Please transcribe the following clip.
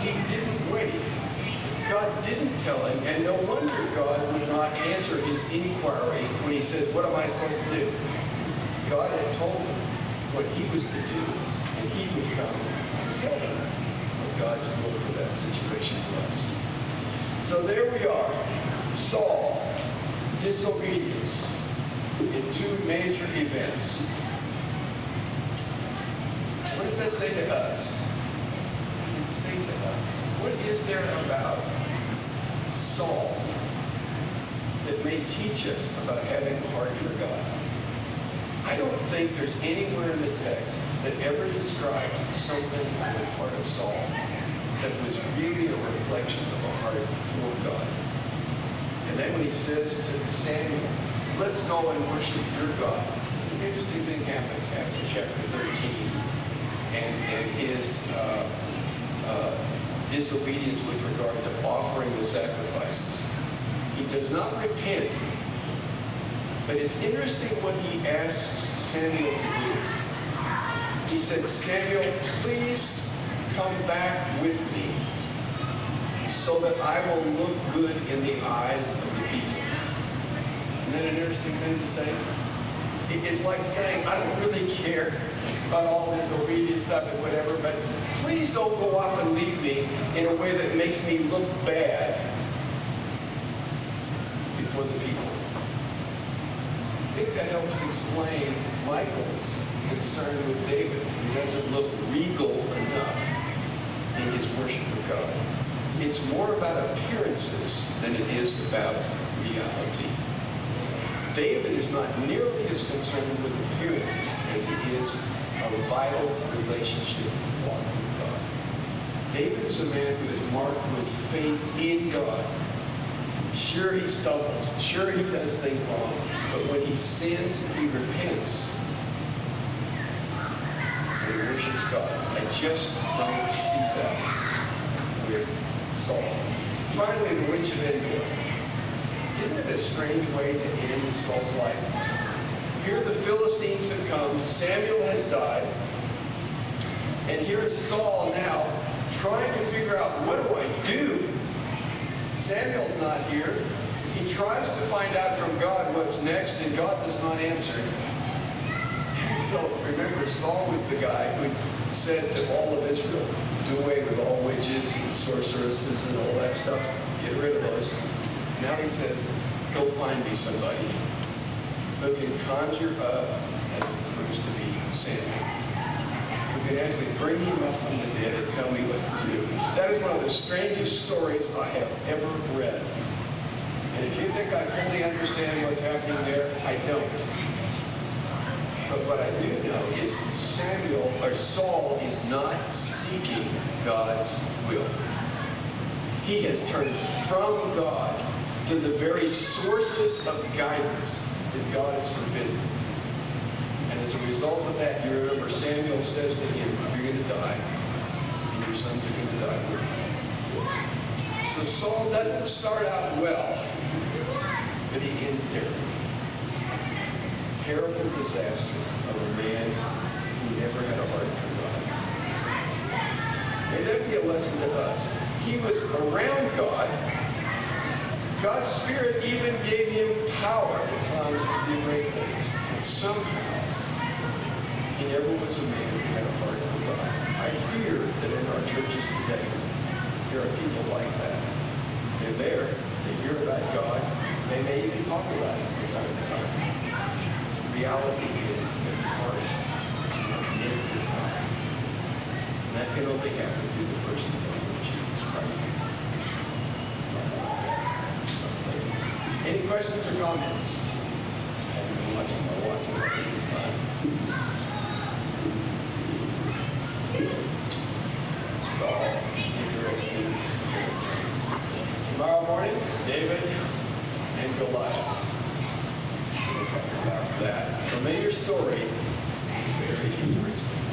he didn't wait. God didn't tell him, and no wonder God would not answer his inquiry when he said, what am I supposed to do? God had told him what he was to do, and he would come and tell him what God's will for that situation was. So there we are. Saul, disobedience in two major events. What does that say to us? What does it say to us? What is there about Saul that may teach us about having a heart for God? I don't think there's anywhere in the text that ever describes something on the part of Saul that was really a reflection of a heart for God. And then when he says to Samuel, let's go and worship your God, an interesting thing happens after chapter 13 and his disobedience with regard to offering the sacrifices. He does not repent, but it's interesting what he asks Samuel to do. He said, Samuel, please come back with me so that I will look good in the eyes of the people. Isn't that an interesting thing to say? It's like saying, I don't really care about all this obedience stuff and whatever, but please don't go off and leave me in a way that makes me look bad before the people. I think that helps explain Michael's concern with David, who doesn't look regal enough in his worship of God. It's more about appearances than it is about reality. David is not nearly as concerned with appearances as he is a vital relationship walk with God. David is a man who is marked with faith in God. Sure, he stumbles. Sure, he does things wrong. But when he sins, he repents. And he worships God. I just don't see that with Saul. Finally, the witch of Endor. Isn't it a strange way to end Saul's life? Here the Philistines have come. Samuel has died. And here is Saul now trying to figure out, what do I do? Samuel's not here. He tries to find out from God what's next, and God does not answer him. And so, remember, Saul was the guy who said to all of Israel, do away with all witches and sorceresses and all that stuff. Get rid of those. Now he says, go find me somebody who can conjure up, as it proves to be Samuel, who can actually bring him up from the dead and tell me what to do. That is one of the strangest stories I have ever read. And if you think I fully understand what's happening there, I don't. But what I do know is Saul is not seeking God's will. He has turned from God to the very sources of guidance that God has forbidden. And as a result of that, you remember Samuel says to him, you're going to die, and your sons are going to die with you. So Saul doesn't start out well, but he ends there. Terrible disaster of a man who never had a heart for God. May that be a lesson to us. He was around God. God's Spirit even gave him power at times to do great things. But somehow, he never was a man who had a heart for God. I fear that in our churches today, there are people like that. They're there, they hear about God, they may even talk about it from time to time. The reality is that the heart is not knit with God. And that can only happen through the person of Jesus Christ. Any questions or comments? I haven't been watching my watch at this time. Saul, interesting. Tomorrow morning, David and Goliath. We'll talk about that. Familiar story. Very interesting.